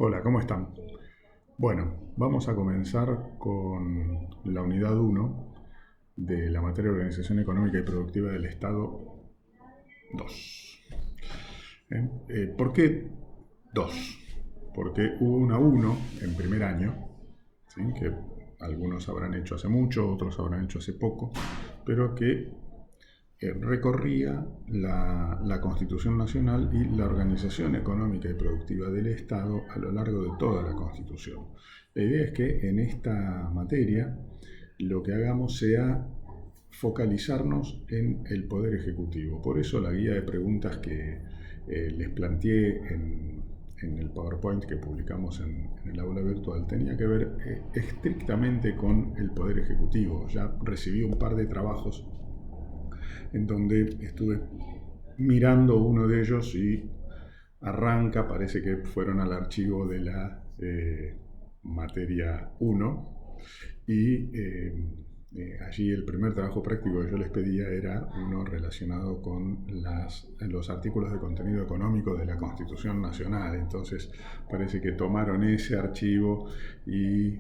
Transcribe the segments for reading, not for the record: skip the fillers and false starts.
Hola, ¿cómo están? Bueno, vamos a comenzar con la unidad 1 de la materia de Organización Económica y Productiva del Estado 2. ¿Por qué 2? Porque hubo una 1 en primer año, ¿sí? Que algunos habrán hecho hace mucho, otros habrán hecho hace poco, pero que recorría la Constitución Nacional y la organización económica y productiva del Estado a lo largo de toda la Constitución. La idea es que en esta materia lo que hagamos sea focalizarnos en el Poder Ejecutivo. Por eso la guía de preguntas que les planteé en el PowerPoint que publicamos en el aula virtual tenía que ver estrictamente con el Poder Ejecutivo. Ya recibí un par de trabajos en donde estuve mirando uno de ellos y arranca, parece que fueron al archivo de la materia 1 y allí el primer trabajo práctico que yo les pedía era uno relacionado con los artículos de contenido económico de la Constitución Nacional. Entonces parece que tomaron ese archivo y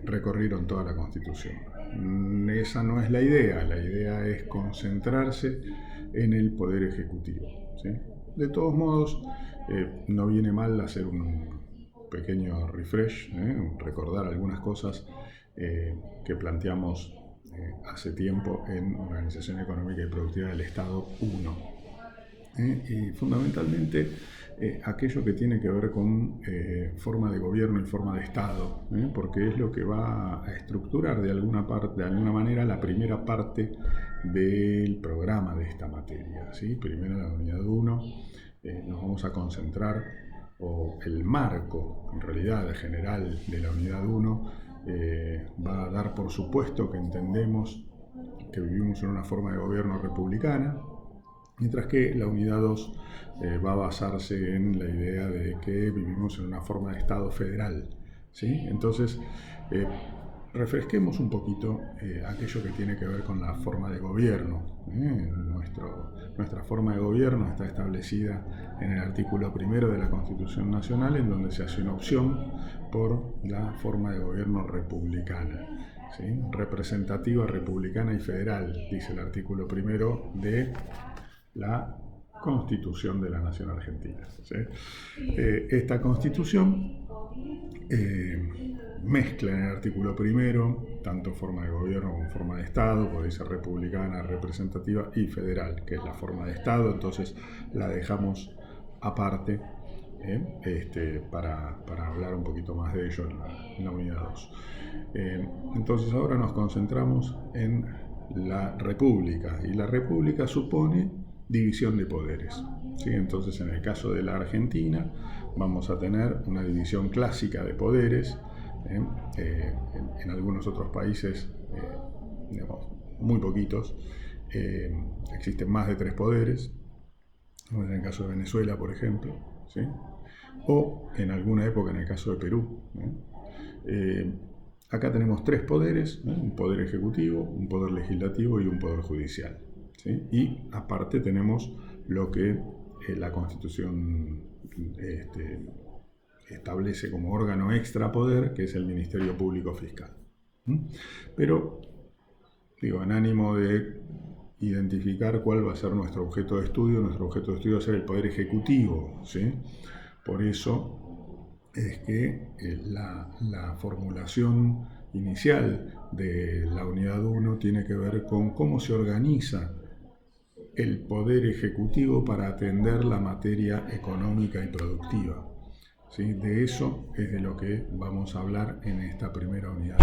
recorrieron toda la Constitución. Esa no es la idea es concentrarse en el Poder Ejecutivo, ¿sí? De todos modos, no viene mal hacer un pequeño refresh, recordar algunas cosas que planteamos hace tiempo en Organización Económica y Productiva del Estado 1. Y fundamentalmente aquello que tiene que ver con forma de gobierno y forma de Estado, porque es lo que va a estructurar de alguna manera la primera parte del programa de esta materia, ¿sí? Primero la unidad 1 nos vamos a concentrar, o el marco en realidad general de la unidad 1 va a dar por supuesto que entendemos que vivimos en una forma de gobierno republicana, mientras que la unidad 2 va a basarse en la idea de que vivimos en una forma de Estado federal, ¿sí? Entonces, refresquemos un poquito aquello que tiene que ver con la forma de gobierno. Nuestra forma de gobierno está establecida en el artículo 1 de la Constitución Nacional, en donde se hace una opción por la forma de gobierno republicana, ¿sí? Representativa, republicana y federal, dice el artículo 1 de la Constitución de la Nación Argentina, ¿sí? Esta Constitución mezcla en el artículo 1 tanto forma de gobierno como forma de Estado, puede ser republicana, representativa y federal, que es la forma de Estado, entonces la dejamos aparte para hablar un poquito más de ello en la unidad 2. Entonces ahora nos concentramos en la República, y la República supone división de poderes, ¿sí? Entonces en el caso de la Argentina vamos a tener una división clásica de poderes. En algunos otros países, digamos, muy poquitos, existen más de 3 poderes, como en el caso de Venezuela, por ejemplo, ¿sí? O en alguna época en el caso de Perú. Acá tenemos 3 poderes, un poder ejecutivo, un poder legislativo y un poder judicial, ¿sí? Y aparte tenemos lo que la Constitución establece como órgano extrapoder, que es el Ministerio Público Fiscal. Pero, en ánimo de identificar cuál va a ser nuestro objeto de estudio va a ser el Poder Ejecutivo, ¿sí? Por eso es que la formulación inicial de la unidad 1 tiene que ver con cómo se organiza el Poder Ejecutivo para atender la materia económica y productiva, ¿sí? De eso es de lo que vamos a hablar en esta primera unidad.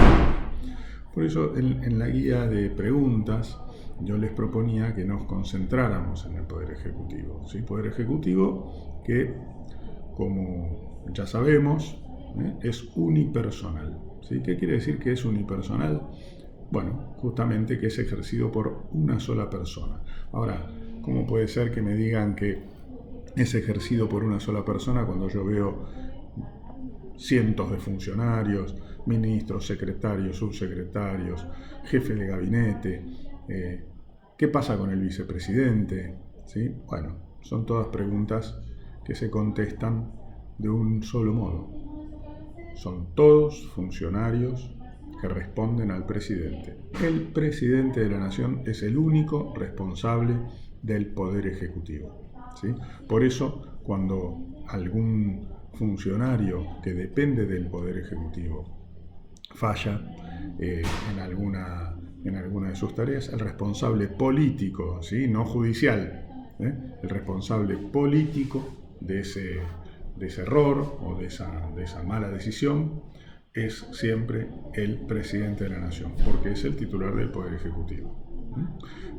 Por eso en la guía de preguntas yo les proponía que nos concentráramos en el Poder Ejecutivo, ¿sí? Poder Ejecutivo que, como ya sabemos, es unipersonal, ¿sí? ¿Qué quiere decir que es unipersonal? Bueno, justamente que es ejercido por una sola persona. Ahora, ¿cómo puede ser que me digan que es ejercido por una sola persona cuando yo veo cientos de funcionarios, ministros, secretarios, subsecretarios, jefes de gabinete? ¿Qué pasa con el vicepresidente? ¿Sí? Bueno, son todas preguntas que se contestan de un solo modo. Son todos funcionarios que responden al presidente. El presidente de la nación es el único responsable del poder ejecutivo, ¿sí? Por eso, cuando algún funcionario que depende del poder ejecutivo falla en alguna de sus tareas, el responsable político, ¿sí? No judicial, el responsable político de ese error o de esa mala decisión es siempre el presidente de la nación, porque es el titular del poder ejecutivo.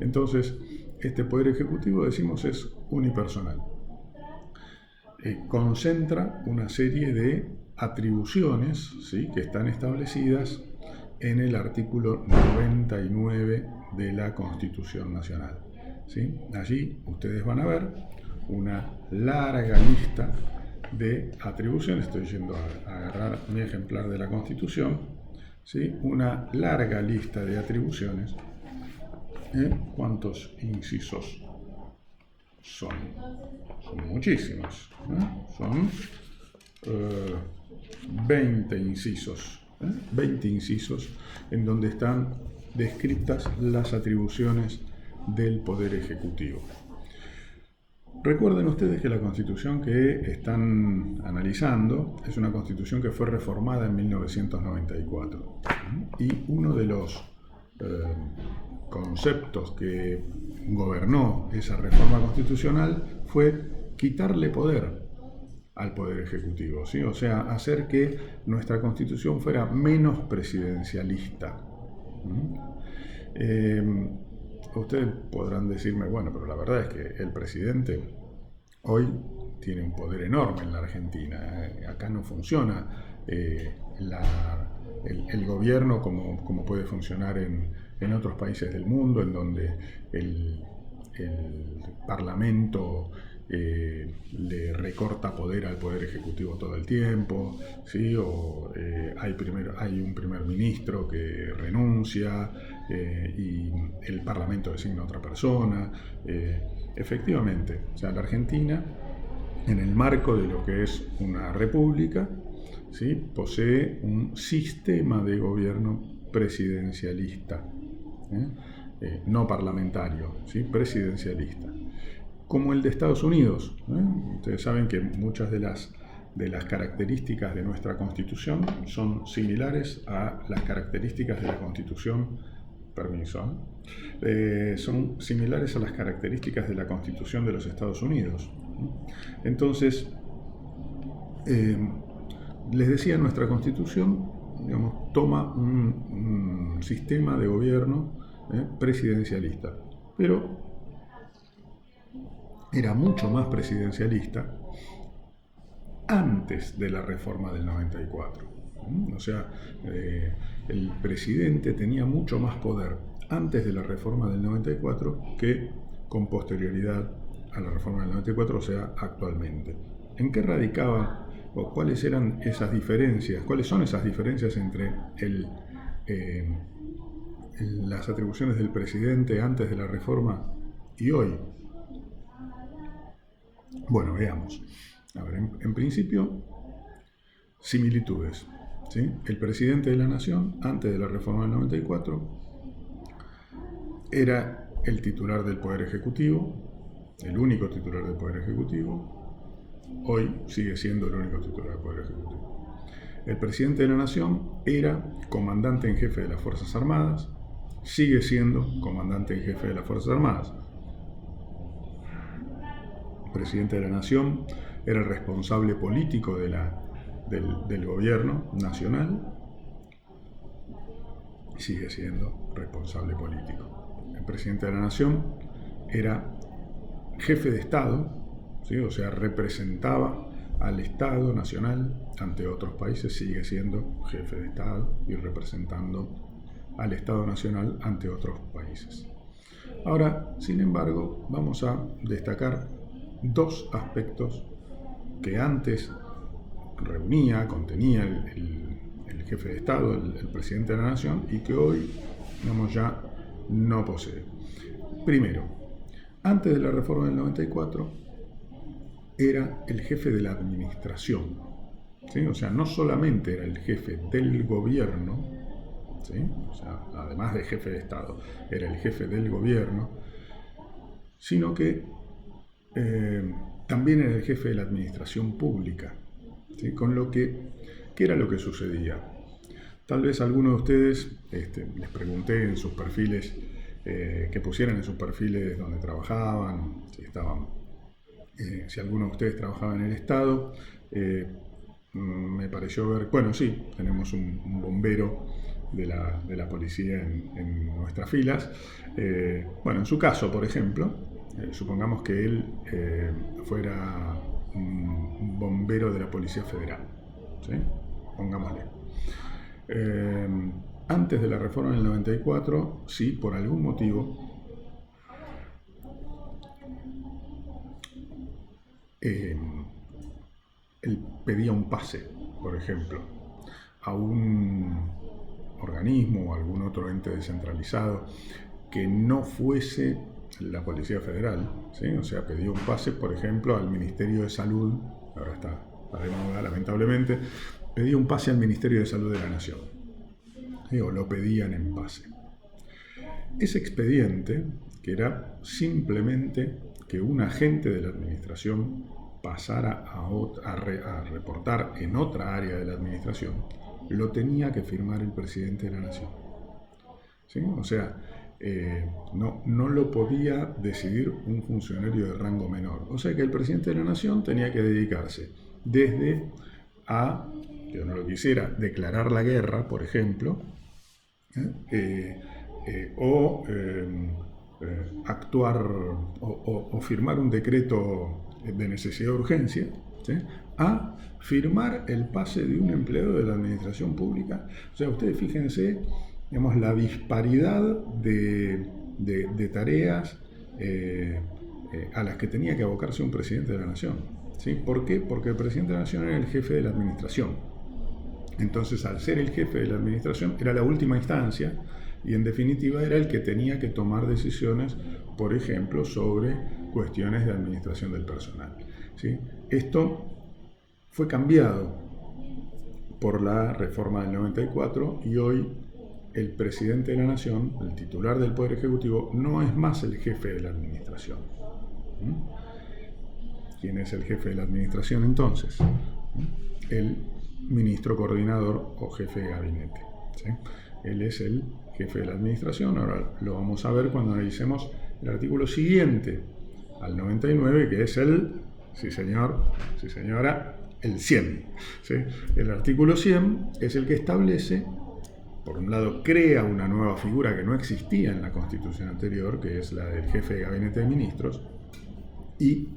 Entonces, este poder ejecutivo, decimos, es unipersonal. Concentra una serie de atribuciones, ¿sí?, que están establecidas en el artículo 99 de la Constitución Nacional, ¿sí? Allí ustedes van a ver una larga lista de atribuciones. Estoy yendo a agarrar mi ejemplar de la Constitución, ¿sí? Una larga lista de atribuciones. ¿Cuántos incisos son? Son muchísimos, son 20 incisos, 20 incisos en donde están descritas las atribuciones del Poder Ejecutivo. Recuerden ustedes que la Constitución que están analizando es una Constitución que fue reformada en 1994. Y uno de los conceptos que gobernó esa reforma constitucional fue quitarle poder al Poder Ejecutivo, ¿sí? O sea, hacer que nuestra Constitución fuera menos presidencialista. Ustedes podrán decirme, bueno, pero la verdad es que el presidente hoy tiene un poder enorme en la Argentina. Acá no funciona el gobierno como puede funcionar en otros países del mundo, en donde el Parlamento le recorta poder al Poder Ejecutivo todo el tiempo, ¿sí? O hay un primer ministro que renuncia y el Parlamento designa a otra persona. Efectivamente, o sea, la Argentina, en el marco de lo que es una república, ¿sí?, posee un sistema de gobierno presidencialista, no parlamentario, ¿sí?, presidencialista, como el de Estados Unidos. Ustedes saben que muchas de las características de nuestra Constitución son similares a las características de la Constitución, son similares a las características de la Constitución de los Estados Unidos. Entonces, les decía, nuestra Constitución, digamos, toma un sistema de gobierno presidencialista, pero era mucho más presidencialista antes de la reforma del 94. O sea, el presidente tenía mucho más poder antes de la reforma del 94 que con posterioridad a la reforma del 94, o sea, actualmente. ¿En qué radicaban o cuáles eran esas diferencias? ¿Cuáles son esas diferencias entre las atribuciones del presidente antes de la reforma y hoy? Bueno, veamos. A ver, en principio, similitudes, ¿sí? El presidente de la nación, antes de la reforma del 94, era el titular del Poder Ejecutivo, el único titular del Poder Ejecutivo. Hoy sigue siendo el único titular del Poder Ejecutivo. El presidente de la nación era comandante en jefe de las Fuerzas Armadas, sigue siendo comandante en jefe de las Fuerzas Armadas. El presidente de la nación era el responsable político del gobierno nacional, sigue siendo responsable político. El presidente de la nación era jefe de Estado, ¿sí? O sea, representaba al Estado nacional ante otros países, sigue siendo jefe de Estado y representando al Estado nacional ante otros países. Ahora, sin embargo, vamos a destacar dos aspectos que antes contenía el jefe de Estado, el presidente de la nación, y que hoy, digamos, ya no posee. Primero, antes de la reforma del 94, era el jefe de la administración, ¿sí? O sea, no solamente era el jefe del gobierno, ¿sí? O sea, además de jefe de Estado, era el jefe del gobierno, sino que también era el jefe de la administración pública, ¿sí? Con lo que, ¿qué era lo que sucedía? Tal vez algunos de ustedes, les pregunté en sus perfiles, que pusieran en sus perfiles donde trabajaban, si alguno de ustedes trabajaba en el Estado. Me pareció ver, bueno, sí, tenemos un bombero de la policía en nuestras filas. Bueno, en su caso, por ejemplo, supongamos que él fuera un bombero de la Policía Federal, ¿sí? Pongámosle. Antes de la reforma del 94, sí, por algún motivo, él pedía un pase, por ejemplo, a un organismo o algún otro ente descentralizado que no fuese la Policía Federal, ¿sí? O sea, pedía un pase, por ejemplo, al Ministerio de Salud, ahora está de moda, lamentablemente, pedía un pase al Ministerio de Salud de la Nación, ¿sí? O lo pedían en pase. Ese expediente, que era simplemente que un agente de la administración pasara a reportar en otra área de la administración, lo tenía que firmar el presidente de la Nación, ¿sí? O sea, no lo podía decidir un funcionario de rango menor. O sea que el presidente de la Nación tenía que dedicarse desde a, yo no lo quisiera, declarar la guerra, por ejemplo, o actuar o firmar un decreto de necesidad de urgencia, ¿sí? A firmar el pase de un empleado de la administración pública. O sea, ustedes fíjense, digamos, la disparidad de tareas a las que tenía que abocarse un presidente de la nación, ¿sí? ¿Por qué? Porque el presidente de la nación era el jefe de la administración. Entonces, al ser el jefe de la administración, era la última instancia y, en definitiva, era el que tenía que tomar decisiones, por ejemplo, sobre cuestiones de administración del personal, ¿sí? Esto fue cambiado por la reforma del 94 y hoy el presidente de la nación, el titular del Poder Ejecutivo, no es más el jefe de la administración. ¿Quién es el jefe de la administración entonces? El ministro coordinador o jefe de gabinete, ¿sí? Él es el jefe de la administración. Ahora lo vamos a ver cuando analicemos el artículo siguiente al 99, que es el, sí señor, sí señora, el 100, ¿sí? El artículo 100 es el que establece, por un lado, crea una nueva figura que no existía en la Constitución anterior, que es la del jefe de gabinete de ministros, y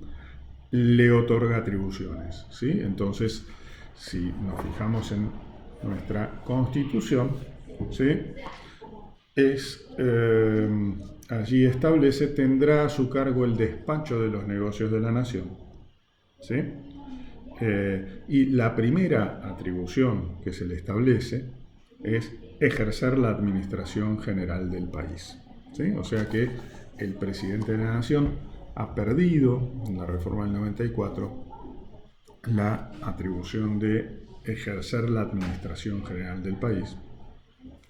le otorga atribuciones, ¿sí? Entonces, si nos fijamos en nuestra Constitución, ¿sí? Allí establece, tendrá a su cargo el despacho de los negocios de la nación, ¿sí? Y la primera atribución que se le establece es ejercer la administración general del país, ¿sí? O sea que el presidente de la nación ha perdido en la reforma del 94 la atribución de ejercer la administración general del país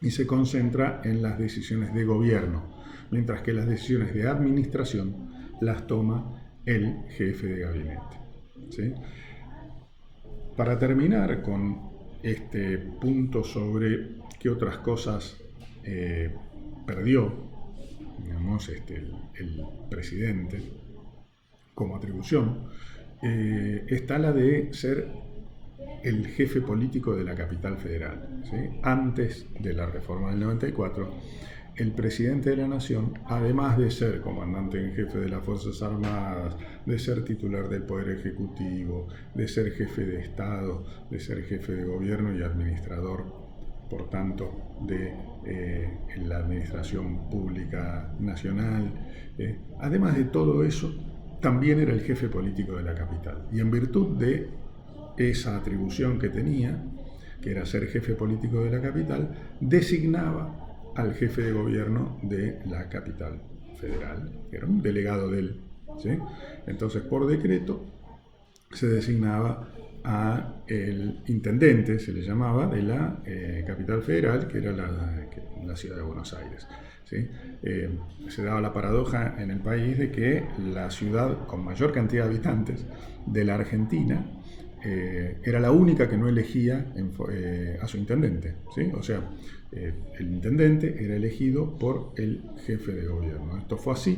y se concentra en las decisiones de gobierno, mientras que las decisiones de administración las toma el jefe de gabinete, ¿sí? Para terminar con este punto sobre qué otras cosas perdió, digamos, el presidente como atribución, está la de ser el jefe político de la capital federal, ¿sí? Antes de la reforma del 94, el presidente de la nación, además de ser comandante en jefe de las Fuerzas Armadas, de ser titular del Poder Ejecutivo, de ser jefe de Estado, de ser jefe de gobierno y administrador, por tanto, de la administración pública nacional, además de todo eso, también era el jefe político de la capital. Y en virtud de esa atribución que tenía, que era ser jefe político de la capital, designaba al jefe de gobierno de la capital federal, que era un delegado de él, ¿sí? Entonces, por decreto, se designaba a el intendente, se le llamaba, de la capital federal, que era la ciudad de Buenos Aires. ¿Sí? Se daba la paradoja en el país de que la ciudad con mayor cantidad de habitantes de la Argentina era la única que no elegía a su intendente. ¿Sí? O sea, el intendente era elegido por el jefe de gobierno. Esto fue así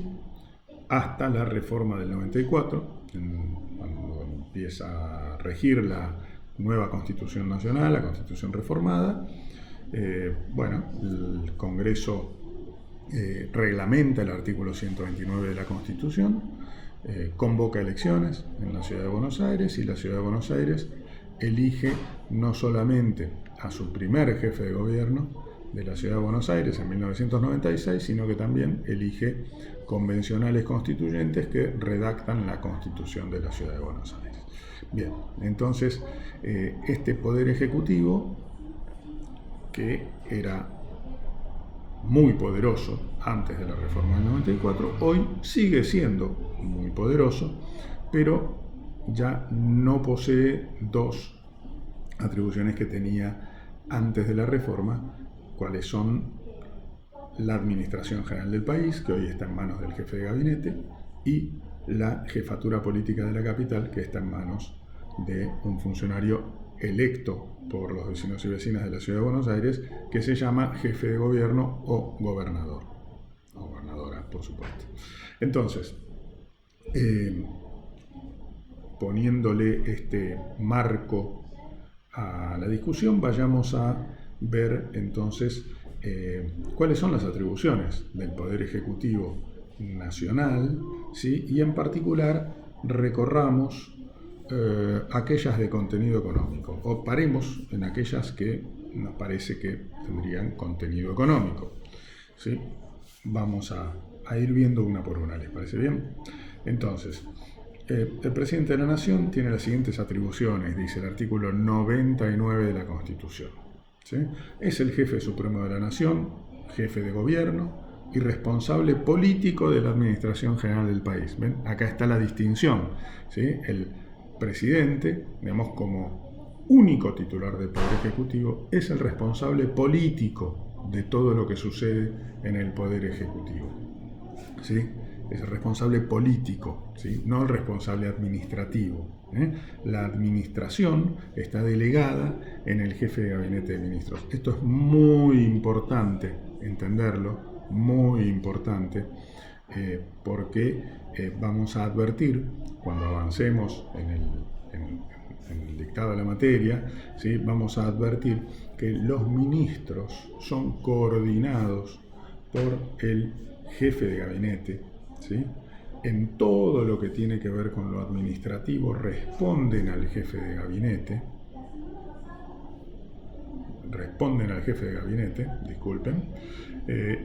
hasta la reforma del 94, cuando empieza a regir la nueva Constitución Nacional, la Constitución reformada. El Congreso reglamenta el artículo 129 de la Constitución, convoca elecciones en la Ciudad de Buenos Aires, y la Ciudad de Buenos Aires elige no solamente a su primer jefe de gobierno de la Ciudad de Buenos Aires en 1996, sino que también elige convencionales constituyentes que redactan la Constitución de la Ciudad de Buenos Aires. Bien, entonces este Poder Ejecutivo, que era muy poderoso antes de la reforma del 94, hoy sigue siendo muy poderoso, pero ya no posee dos atribuciones que tenía antes de la reforma, cuáles son la administración general del país, que hoy está en manos del jefe de gabinete, y la jefatura política de la capital, que está en manos de un funcionario electo por los vecinos y vecinas de la Ciudad de Buenos Aires, que se llama jefe de gobierno o gobernador, o gobernadora, por supuesto. Entonces, poniéndole este marco a la discusión, vayamos a ver entonces cuáles son las atribuciones del Poder Ejecutivo Nacional, ¿sí? Y en particular recorramos aquellas de contenido económico, o paremos en aquellas que nos parece que tendrían contenido económico, ¿sí? Vamos a ir viendo una por una, ¿les parece bien? Entonces, el presidente de la Nación tiene las siguientes atribuciones, dice el artículo 99 de la Constitución. ¿Sí? Es el jefe supremo de la Nación, jefe de gobierno y responsable político de la administración general del país. ¿Ven? Acá está la distinción. ¿Sí? El presidente, digamos, como único titular del Poder Ejecutivo, es el responsable político de todo lo que sucede en el Poder Ejecutivo. ¿Sí? Es el responsable político, ¿sí? No el responsable administrativo. La administración está delegada en el jefe de gabinete de ministros. Esto es muy importante entenderlo, muy importante, porque vamos a advertir, cuando avancemos en el dictado de la materia, ¿sí? Vamos a advertir que los ministros son coordinados por el jefe de gabinete, ¿sí? En todo lo que tiene que ver con lo administrativo responden al jefe de gabinete, disculpen,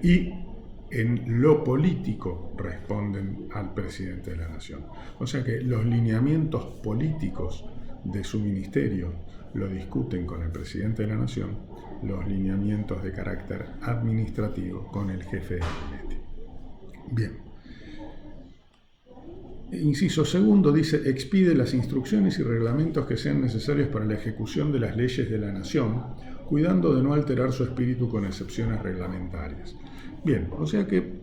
y en lo político responden al presidente de la Nación. O sea que los lineamientos políticos de su ministerio lo discuten con el presidente de la Nación, los lineamientos de carácter administrativo con el jefe de gabinete. Bien. Inciso segundo dice: expide las instrucciones y reglamentos que sean necesarios para la ejecución de las leyes de la Nación, cuidando de no alterar su espíritu con excepciones reglamentarias. Bien, o sea que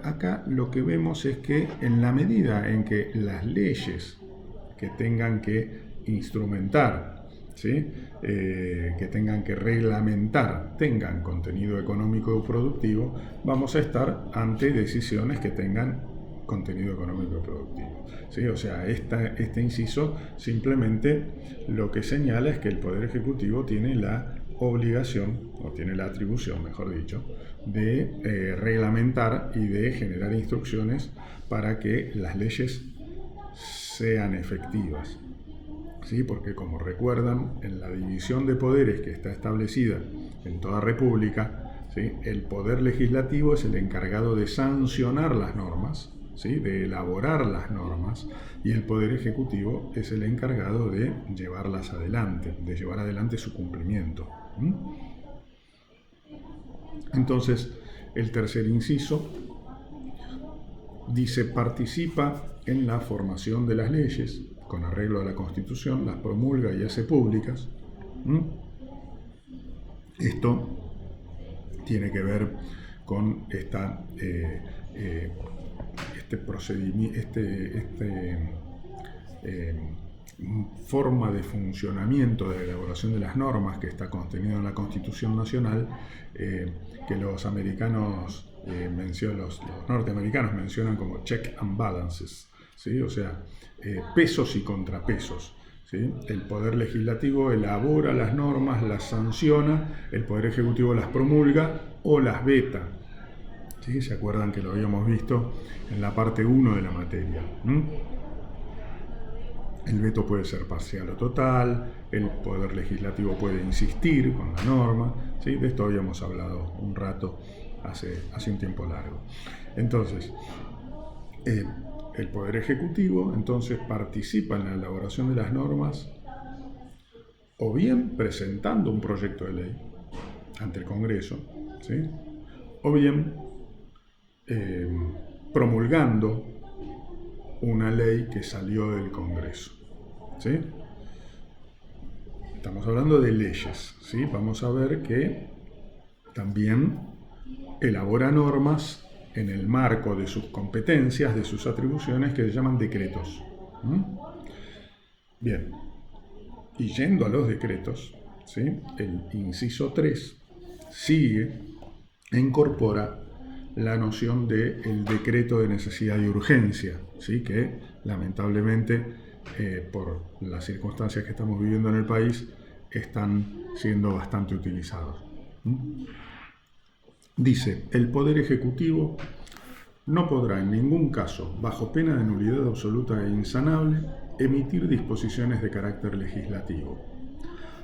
acá lo que vemos es que en la medida en que las leyes que tengan que instrumentar, ¿sí? Que tengan que reglamentar, tengan contenido económico o productivo, vamos a estar ante decisiones que tengan contenido económico y productivo. ¿Sí? O sea, este inciso simplemente lo que señala es que el Poder Ejecutivo tiene la obligación, o tiene la atribución, mejor dicho, de reglamentar y de generar instrucciones para que las leyes sean efectivas. ¿Sí? Porque, como recuerdan, en la división de poderes que está establecida en toda república, ¿sí? El poder legislativo es el encargado de sancionar las normas, ¿sí? De elaborar las normas, y el Poder Ejecutivo es el encargado de llevarlas adelante, de llevar adelante su cumplimiento. Entonces, el tercer inciso dice: participa en la formación de las leyes, con arreglo a la Constitución, las promulga y hace públicas. Esto tiene que ver con esta forma de funcionamiento de la elaboración de las normas que está contenido en la Constitución Nacional, que los americanos los norteamericanos mencionan como check and balances, ¿sí? O sea, pesos y contrapesos. ¿Sí? El Poder Legislativo elabora las normas, las sanciona, el Poder Ejecutivo las promulga o las veta. ¿Sí? ¿Se acuerdan que lo habíamos visto en la parte 1 de la materia? El veto puede ser parcial o total, el Poder Legislativo puede insistir con la norma, ¿sí? De esto habíamos hablado un rato hace un tiempo largo. Entonces, el Poder Ejecutivo entonces participa en la elaboración de las normas o bien presentando un proyecto de ley ante el Congreso, ¿sí? O bien promulgando una ley que salió del Congreso, ¿sí? Estamos hablando de leyes, ¿sí? Vamos a ver que también elabora normas en el marco de sus competencias, de sus atribuciones, que se llaman decretos. Bien, y yendo a los decretos, ¿sí? El inciso 3 sigue e incorpora la noción del decreto de necesidad y urgencia, ¿sí? Que lamentablemente, por las circunstancias que estamos viviendo en el país, están siendo bastante utilizados. Dice, el Poder Ejecutivo no podrá en ningún caso, bajo pena de nulidad absoluta e insanable, emitir disposiciones de carácter legislativo.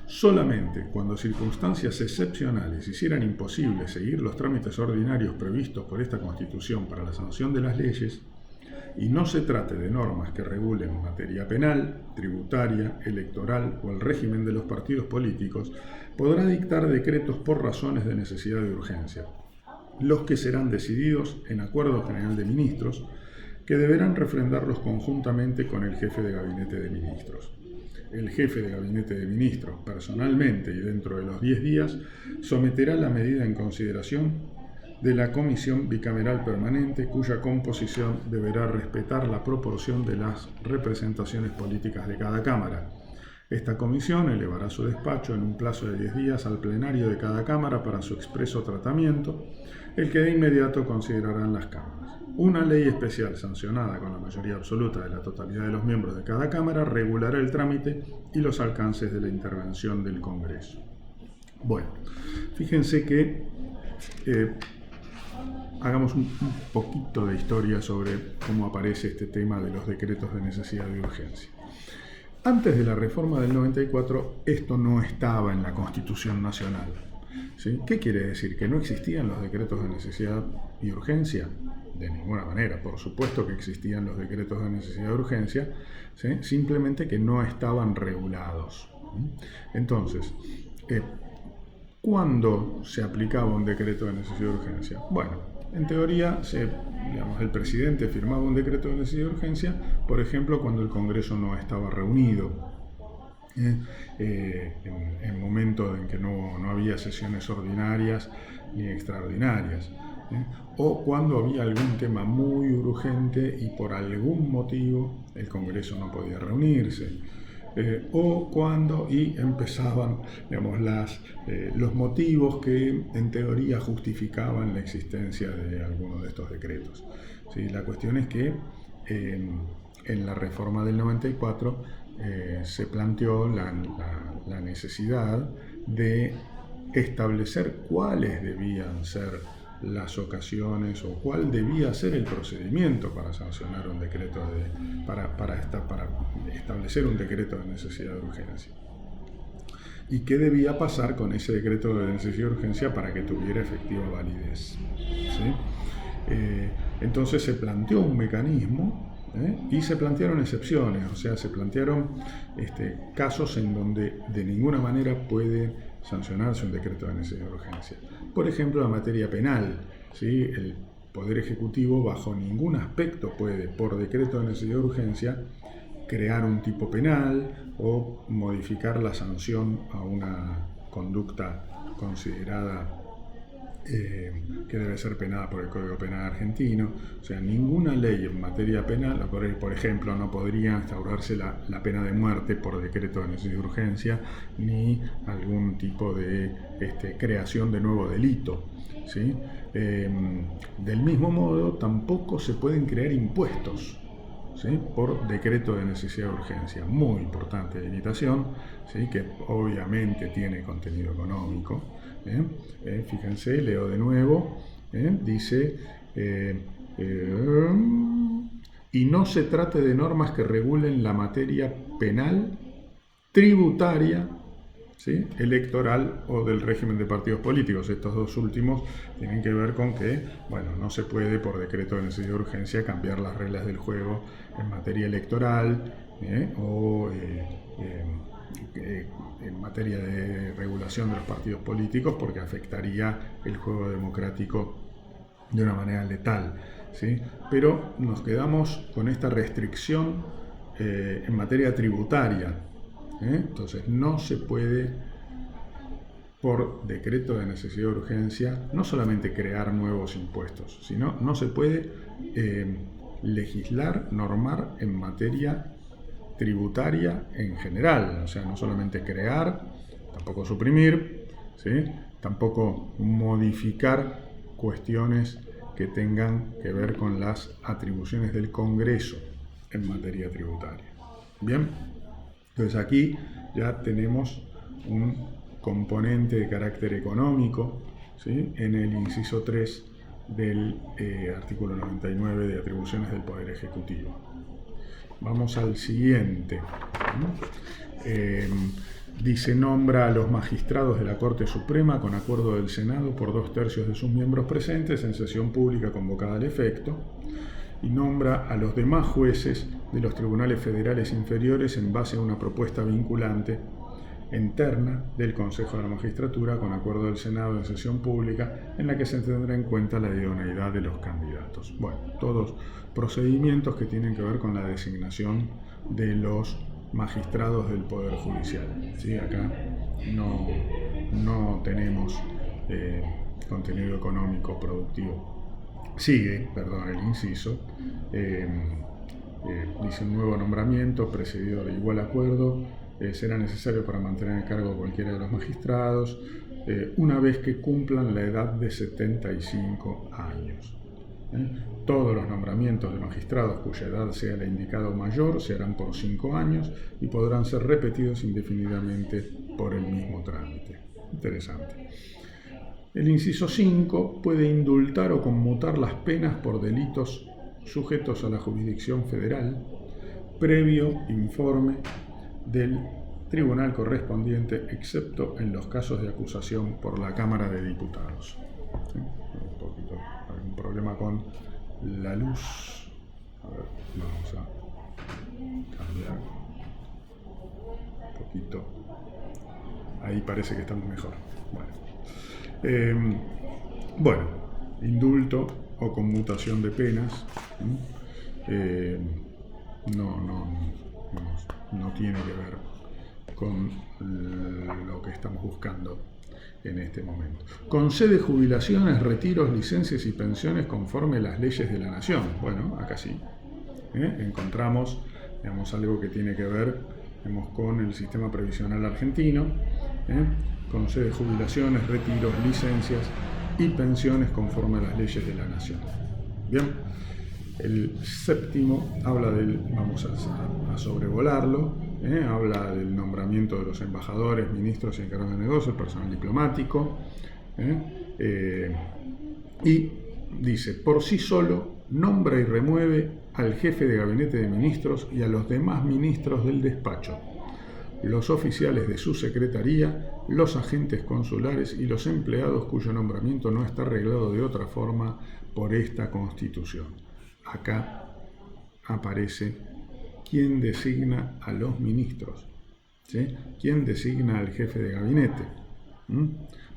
Solamente cuando circunstancias excepcionales hicieran imposible seguir los trámites ordinarios previstos por esta Constitución para la sanción de las leyes, y no se trate de normas que regulen materia penal, tributaria, electoral o el régimen de los partidos políticos, podrá dictar decretos por razones de necesidad y urgencia, los que serán decididos en Acuerdo General de Ministros, que deberán refrendarlos conjuntamente con el Jefe de Gabinete de Ministros. El Jefe de Gabinete de Ministros, personalmente y dentro de los 10 días, someterá la medida en consideración de la Comisión Bicameral Permanente, cuya composición deberá respetar la proporción de las representaciones políticas de cada Cámara. Esta comisión elevará su despacho en un plazo de 10 días al plenario de cada Cámara para su expreso tratamiento, el que de inmediato considerarán las Cámaras. Una ley especial sancionada con la mayoría absoluta de la totalidad de los miembros de cada Cámara regulará el trámite y los alcances de la intervención del Congreso. Bueno, fíjense que hagamos un poquito de historia sobre cómo aparece este tema de los decretos de necesidad y urgencia. Antes de la reforma del 94, esto no estaba en la Constitución Nacional, ¿sí? ¿Qué quiere decir? ¿Que no existían los decretos de necesidad y urgencia? De ninguna manera, por supuesto que existían los decretos de necesidad y urgencia, ¿sí? Simplemente que no estaban regulados. Entonces, ¿cuándo se aplicaba un decreto de necesidad y urgencia? Bueno, en teoría, el presidente firmaba un decreto de necesidad y urgencia, por ejemplo, cuando el Congreso no estaba reunido, en momentos en que no había sesiones ordinarias ni extraordinarias, o cuando había algún tema muy urgente y por algún motivo el Congreso no podía reunirse. O cuando empezaban, los motivos que en teoría justificaban la existencia de alguno de estos decretos. ¿Sí? La cuestión es que en la reforma del 94 se planteó la necesidad de establecer cuáles debían ser las ocasiones o cuál debía ser el procedimiento para sancionar un decreto para establecer un decreto de necesidad de urgencia y qué debía pasar con ese decreto de necesidad de urgencia para que tuviera efectiva validez, ¿sí? Entonces se planteó un mecanismo y se plantearon excepciones, o sea, se plantearon casos en donde de ninguna manera puede sancionarse un decreto de necesidad de urgencia. Por ejemplo, la materia penal, ¿sí? El Poder Ejecutivo bajo ningún aspecto puede, por decreto de necesidad de urgencia, crear un tipo penal o modificar la sanción a una conducta considerada que debe ser penada por el Código Penal argentino. O sea, ninguna ley en materia penal, por ejemplo, no podría instaurarse la pena de muerte por decreto de necesidad y urgencia, ni algún tipo de creación de nuevo delito, ¿sí? Del mismo modo, tampoco se pueden crear impuestos, ¿sí? Por decreto de necesidad y urgencia. Muy importante limitación, ¿sí? Que obviamente tiene contenido económico. Fíjense, leo de nuevo, dice, y no se trate de normas que regulen la materia penal, tributaria, ¿sí? Electoral o del régimen de partidos políticos. Estos dos últimos tienen que ver con que, bueno, no se puede por decreto de necesidad de urgencia cambiar las reglas del juego en materia electoral o en materia de regulación de los partidos políticos, porque afectaría el juego democrático de una manera letal, ¿sí? Pero nos quedamos con esta restricción en materia tributaria. Entonces no se puede por decreto de necesidad de urgencia no solamente crear nuevos impuestos, sino no se puede legislar, normar en materia tributaria en general. O sea, no solamente crear, tampoco suprimir, ¿sí? Tampoco modificar cuestiones que tengan que ver con las atribuciones del Congreso en materia tributaria. Bien, entonces aquí ya tenemos un componente de carácter económico, ¿sí? En el inciso 3 del artículo 99 de atribuciones del Poder Ejecutivo. Vamos al siguiente. Dice, nombra a los magistrados de la Corte Suprema con acuerdo del Senado por 2/3 de sus miembros presentes en sesión pública convocada al efecto, y nombra a los demás jueces de los tribunales federales inferiores en base a una propuesta vinculante interna del Consejo de la Magistratura con acuerdo del Senado en sesión pública en la que se tendrá en cuenta la idoneidad de los candidatos. Bueno, todos procedimientos que tienen que ver con la designación de los magistrados del Poder Judicial, ¿sí? Acá no tenemos contenido económico productivo. Sigue, perdón, el inciso. Dice, un nuevo nombramiento precedido de igual acuerdo será necesario para mantener el cargo cualquiera de los magistrados una vez que cumplan la edad de 75 años. Todos los nombramientos de magistrados cuya edad sea la indicada o mayor se harán por 5 años y podrán ser repetidos indefinidamente por el mismo trámite. Interesante. El inciso 5 puede indultar o conmutar las penas por delitos sujetos a la jurisdicción federal, previo informe del tribunal correspondiente, excepto en los casos de acusación por la Cámara de Diputados. ¿Sí? Hay un problema con la luz. A ver, vamos a cambiar un poquito. Ahí parece que estamos mejor. Bueno, indulto o conmutación de penas no tiene que ver con lo que estamos buscando en este momento. Concede jubilaciones, retiros, licencias y pensiones conforme a las leyes de la nación. Bueno, acá sí. Encontramos, digamos, algo que tiene que ver, digamos, con el sistema previsional argentino. Concede jubilaciones, retiros, licencias y pensiones conforme a las leyes de la nación. Bien, el séptimo habla del, vamos a sobrevolarlo, habla del nombramiento de los embajadores, ministros y encargados de negocios, personal diplomático, y dice, por sí solo nombra y remueve al jefe de gabinete de ministros y a los demás ministros del despacho, los oficiales de su secretaría, los agentes consulares y los empleados cuyo nombramiento no está arreglado de otra forma por esta Constitución. Acá aparece quién designa a los ministros, ¿sí? Quién designa al jefe de gabinete.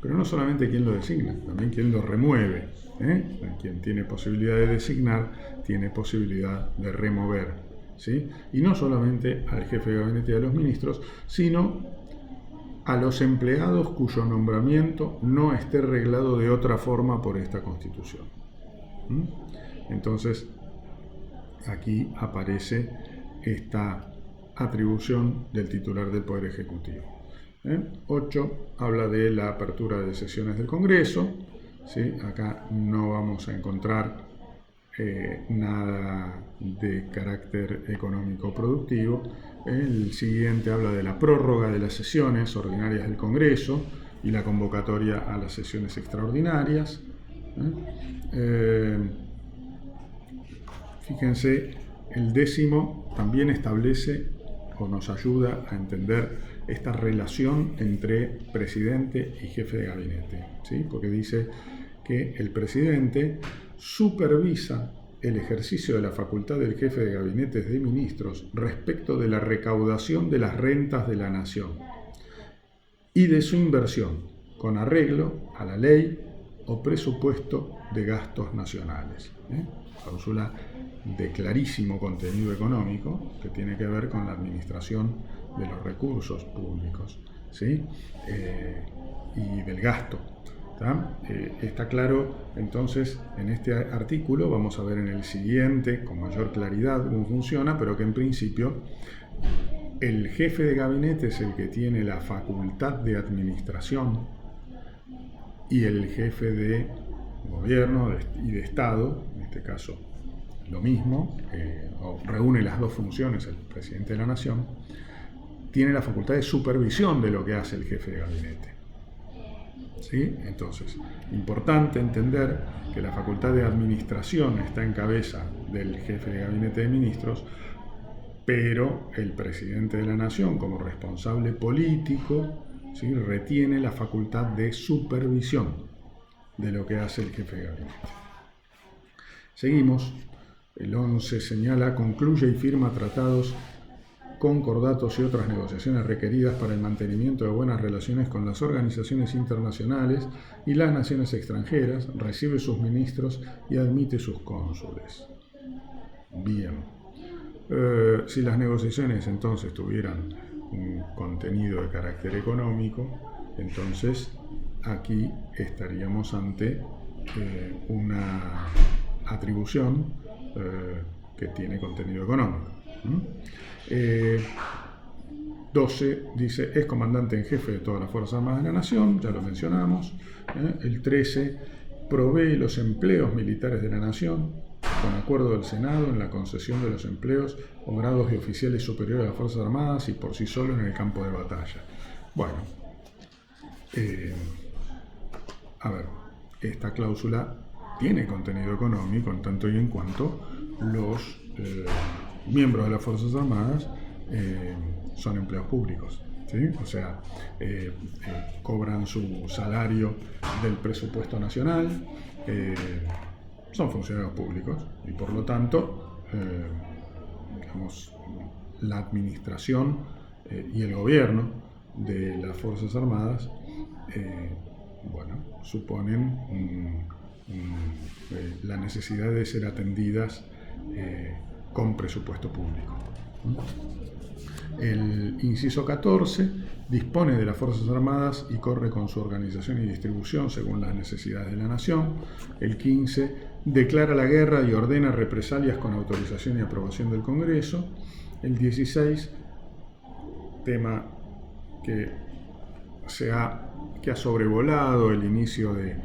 Pero no solamente quién lo designa, también quién lo remueve. Quien tiene posibilidad de designar, tiene posibilidad de remover, ¿sí? Y no solamente al jefe de gabinete y a los ministros, sino a los empleados cuyo nombramiento no esté reglado de otra forma por esta Constitución. Entonces, aquí aparece esta atribución del titular del Poder Ejecutivo. 8 habla de la apertura de sesiones del Congreso. ¿Sí? Acá no vamos a encontrar nada de carácter económico productivo. El siguiente habla de la prórroga de las sesiones ordinarias del Congreso y la convocatoria a las sesiones extraordinarias. Fíjense, el 10º también establece o nos ayuda a entender esta relación entre presidente y jefe de gabinete, ¿sí? Porque dice que el presidente supervisa el ejercicio de la facultad del jefe de gabinetes de ministros respecto de la recaudación de las rentas de la nación y de su inversión, con arreglo a la ley o presupuesto de gastos nacionales. Cláusula de clarísimo contenido económico que tiene que ver con la administración de los recursos públicos, ¿sí? Y del gasto. Está claro, entonces, en este artículo, vamos a ver en el siguiente con mayor claridad cómo funciona, pero que en principio el jefe de gabinete es el que tiene la facultad de administración y el jefe de gobierno y de Estado, en este caso lo mismo, reúne las dos funciones, el presidente de la nación, tiene la facultad de supervisión de lo que hace el jefe de gabinete. ¿Sí? Entonces, importante entender que la facultad de administración está en cabeza del jefe de gabinete de ministros, pero el presidente de la nación, como responsable político, ¿sí?, retiene la facultad de supervisión de lo que hace el jefe de gabinete. Seguimos. El 11 señala, concluye y firma tratados, concordatos y otras negociaciones requeridas para el mantenimiento de buenas relaciones con las organizaciones internacionales y las naciones extranjeras, recibe sus ministros y admite sus cónsules. Bien. Si las negociaciones entonces tuvieran un contenido de carácter económico, entonces aquí estaríamos ante una atribución que tiene contenido económico. 12 dice, es comandante en jefe de todas las Fuerzas Armadas de la Nación, ya lo mencionamos. El 13, provee los empleos militares de la Nación, con acuerdo del Senado, en la concesión de los empleos o grados de oficiales superiores a las Fuerzas Armadas y por sí solo en el campo de batalla. Bueno, a ver, esta cláusula tiene contenido económico en tanto y en cuanto los miembros de las Fuerzas Armadas son empleados públicos, ¿sí? O sea, cobran su salario del presupuesto nacional, son funcionarios públicos y por lo tanto, digamos, la administración y el gobierno de las Fuerzas Armadas, suponen la necesidad de ser atendidas con presupuesto público. El inciso 14 dispone de las Fuerzas Armadas y corre con su organización y distribución según las necesidades de la nación. El 15 declara la guerra y ordena represalias con autorización y aprobación del Congreso. El 16, tema que ha sobrevolado el inicio de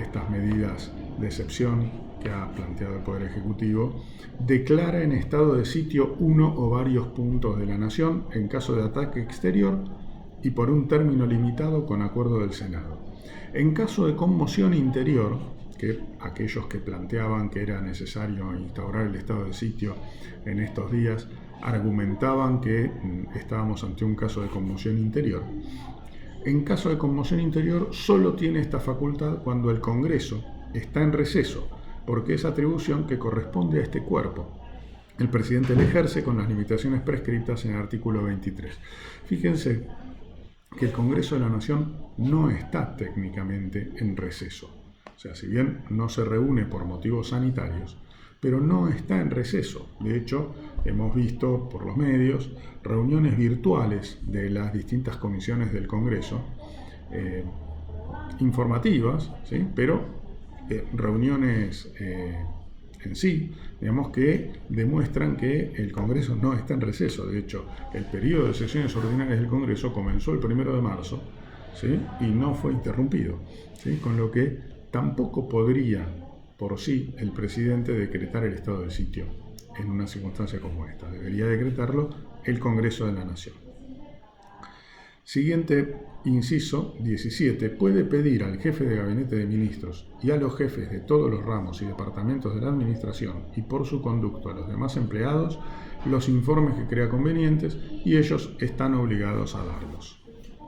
estas medidas de excepción que ha planteado el Poder Ejecutivo, declara en estado de sitio uno o varios puntos de la nación en caso de ataque exterior y por un término limitado con acuerdo del Senado. En caso de conmoción interior, que aquellos que planteaban que era necesario instaurar el estado de sitio en estos días argumentaban que estábamos ante un caso de conmoción interior. En caso de conmoción interior, solo tiene esta facultad cuando el Congreso está en receso, porque es atribución que corresponde a este cuerpo. El presidente la ejerce con las limitaciones prescritas en el artículo 23. Fíjense que el Congreso de la Nación no está técnicamente en receso. O sea, si bien no se reúne por motivos sanitarios, pero no está en receso. De hecho, hemos visto por los medios reuniones virtuales de las distintas comisiones del Congreso, informativas, ¿sí? Pero reuniones en sí, digamos, que demuestran que el Congreso no está en receso. De hecho, el periodo de sesiones ordinarias del Congreso comenzó el 1 de marzo, ¿sí? Y no fue interrumpido, ¿sí? Con lo que tampoco podría por sí el presidente decretar el estado de sitio en una circunstancia como esta. Debería decretarlo el Congreso de la Nación. Siguiente inciso 17. Puede pedir al jefe de gabinete de ministros y a los jefes de todos los ramos y departamentos de la administración y por su conducto a los demás empleados los informes que crea convenientes y ellos están obligados a darlos.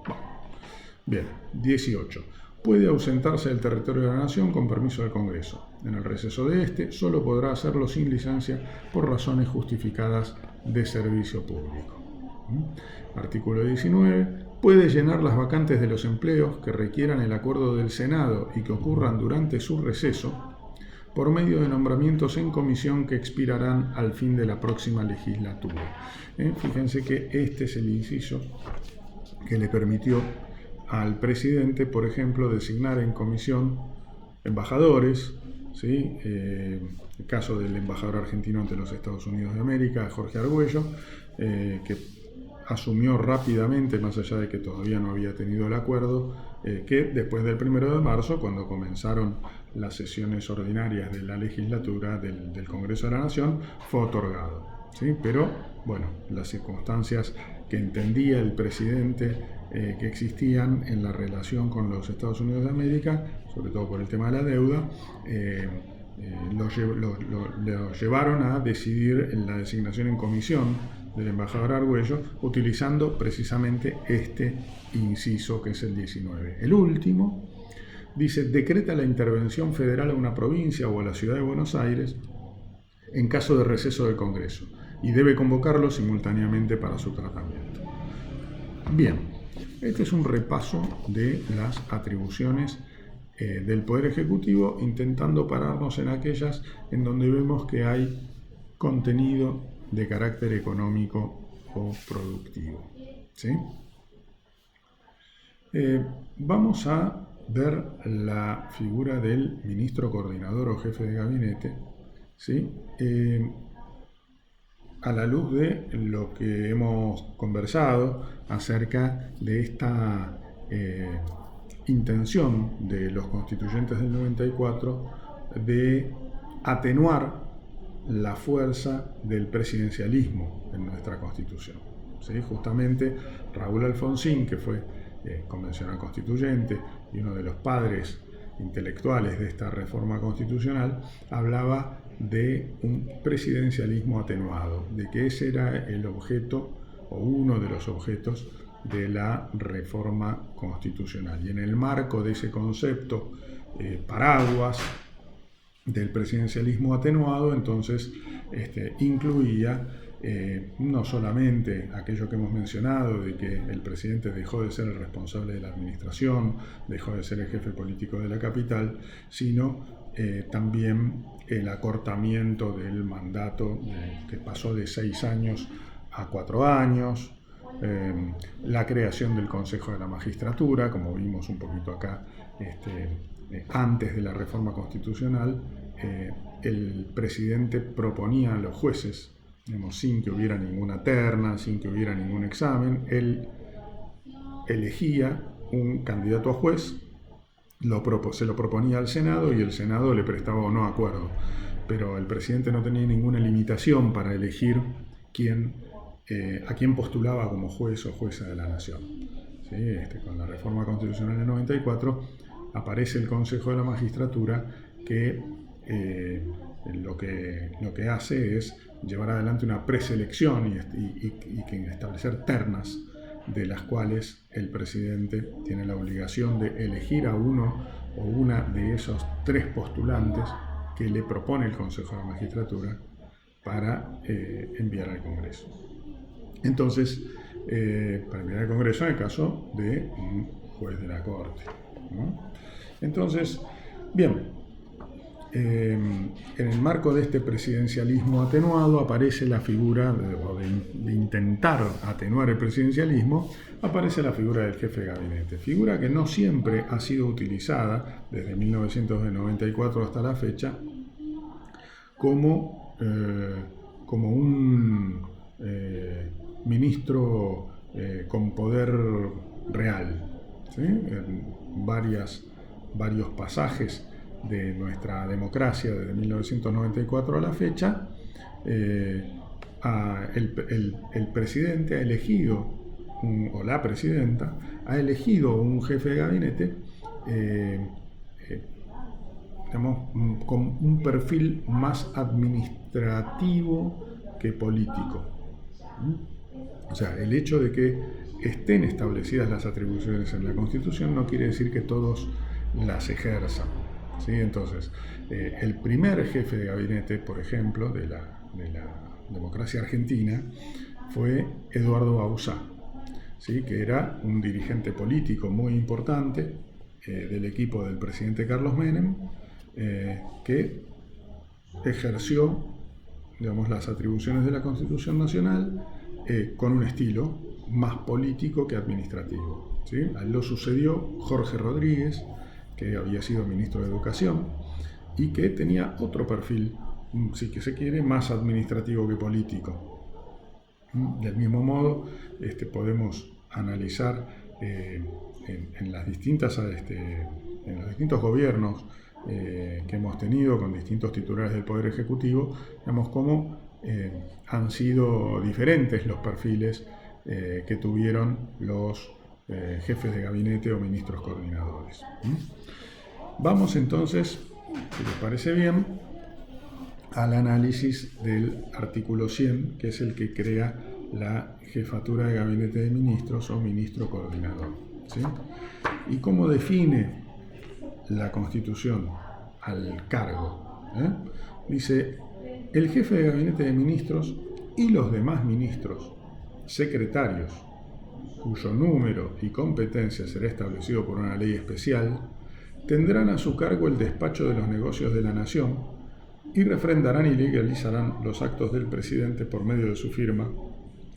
Bueno. Bien, 18. Puede ausentarse del territorio de la Nación con permiso del Congreso. En el receso de este, solo podrá hacerlo sin licencia por razones justificadas de servicio público. Artículo 19. Puede llenar las vacantes de los empleos que requieran el acuerdo del Senado y que ocurran durante su receso por medio de nombramientos en comisión que expirarán al fin de la próxima legislatura. Fíjense que este es el inciso que le permitió al presidente, por ejemplo, designar en comisión embajadores, ¿sí? El caso del embajador argentino ante los Estados Unidos de América, Jorge Argüello, que asumió rápidamente, más allá de que todavía no había tenido el acuerdo, que después del 1 de marzo, cuando comenzaron las sesiones ordinarias de la legislatura del Congreso de la Nación, fue otorgado, ¿sí? Pero, bueno, las circunstancias que entendía el presidente que existían en la relación con los Estados Unidos de América, sobre todo por el tema de la deuda, lo llevaron a decidir en la designación en comisión del embajador Argüello, utilizando precisamente este inciso que es el 19. El último dice: decreta la intervención federal a una provincia o a la ciudad de Buenos Aires en caso de receso del Congreso y debe convocarlo simultáneamente para su tratamiento. Bien, este es un repaso de las atribuciones del Poder Ejecutivo, intentando pararnos en aquellas en donde vemos que hay contenido de carácter económico o productivo, ¿sí? Vamos a ver la figura del ministro coordinador o jefe de gabinete, ¿sí? A la luz de lo que hemos conversado acerca de esta intención de los constituyentes del 94 de atenuar la fuerza del presidencialismo en nuestra Constitución, ¿sí? Justamente Raúl Alfonsín, que fue convencional constituyente y uno de los padres intelectuales de esta reforma constitucional, hablaba de un presidencialismo atenuado, de que ese era el objeto o uno de los objetos de la reforma constitucional. Y en el marco de ese concepto paraguas del presidencialismo atenuado, entonces incluía no solamente aquello que hemos mencionado, de que el presidente dejó de ser el responsable de la administración, dejó de ser el jefe político de la capital, sino también el acortamiento del mandato que pasó de 6 años a 4 años, la creación del Consejo de la Magistratura, como vimos un poquito acá, antes de la reforma constitucional, el presidente proponía a los jueces, digamos, sin que hubiera ninguna terna, sin que hubiera ningún examen. Él elegía un candidato a juez, se lo proponía al Senado y el Senado le prestaba o no acuerdo. Pero el presidente no tenía ninguna limitación para elegir a quién postulaba como juez o jueza de la Nación. ¿Sí? Con la reforma constitucional del 94 aparece el Consejo de la Magistratura que lo que hace es llevar adelante una preselección y establecer ternas de las cuales el presidente tiene la obligación de elegir a uno o una de esos 3 postulantes que le propone el Consejo de la Magistratura para enviar al Congreso. Entonces, para enviar al Congreso en el caso de un juez de la Corte, ¿no? Entonces, bien, en el marco de este presidencialismo atenuado aparece la figura, de intentar atenuar el presidencialismo, aparece la figura del jefe de gabinete, figura que no siempre ha sido utilizada desde 1994 hasta la fecha como un ministro con poder real, ¿sí? En varios pasajes de nuestra democracia desde 1994 a la fecha, el presidente ha elegido, o la presidenta, ha elegido un jefe de gabinete con un perfil más administrativo que político. O sea, el hecho de que estén establecidas las atribuciones en la Constitución no quiere decir que todos las ejerzan, ¿sí? Entonces, el primer jefe de gabinete, por ejemplo, de la democracia argentina fue Eduardo Bauzá, ¿sí? Que era un dirigente político muy importante del equipo del presidente Carlos Menem, que ejerció, digamos, las atribuciones de la Constitución Nacional con un estilo más político que administrativo, ¿sí? A él lo sucedió Jorge Rodríguez, que había sido ministro de Educación y que tenía otro perfil, si que se quiere, más administrativo que político. Del mismo modo, podemos analizar en los distintos gobiernos que hemos tenido con distintos titulares del Poder Ejecutivo, digamos cómo han sido diferentes los perfiles que tuvieron los jefes de gabinete o ministros coordinadores. Vamos entonces, si les parece bien, al análisis del artículo 100, que es el que crea la jefatura de gabinete de ministros o ministro coordinador, ¿sí? ¿Y cómo define la Constitución al cargo? Dice: el jefe de gabinete de ministros y los demás ministros secretarios, cuyo número y competencia será establecido por una ley especial, tendrán a su cargo el despacho de los negocios de la nación y refrendarán y legalizarán los actos del presidente por medio de su firma,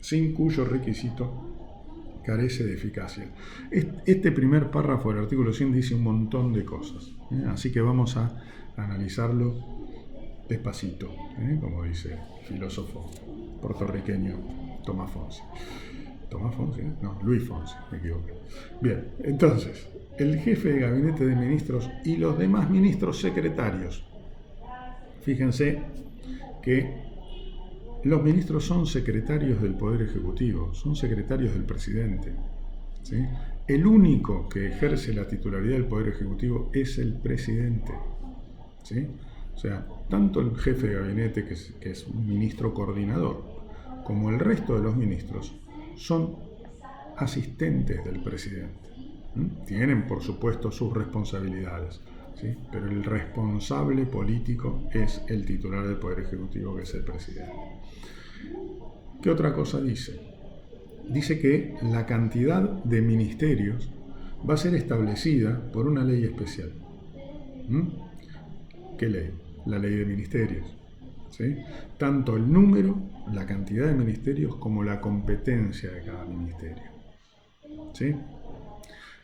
sin cuyo requisito carece de eficacia. Este primer párrafo del artículo 100 dice un montón de cosas, así que vamos a analizarlo despacito, como dice el filósofo puertorriqueño Tomás Fonsi. ¿Tomás Fonsi? No, Luis Fonsi, me equivoqué. Bien, entonces, el jefe de gabinete de ministros y los demás ministros secretarios. Fíjense que los ministros son secretarios del Poder Ejecutivo, son secretarios del presidente, ¿sí? El único que ejerce la titularidad del Poder Ejecutivo es el presidente, ¿sí? O sea, tanto el jefe de gabinete, que es un ministro coordinador, como el resto de los ministros, son asistentes del presidente. Tienen, por supuesto, sus responsabilidades, ¿sí? Pero el responsable político es el titular del Poder Ejecutivo, que es el presidente. ¿Qué otra cosa dice? Dice que la cantidad de ministerios va a ser establecida por una ley especial. ¿Qué ley? La ley de ministerios, ¿sí? Tanto el número, la cantidad de ministerios, como la competencia de cada ministerio, ¿sí?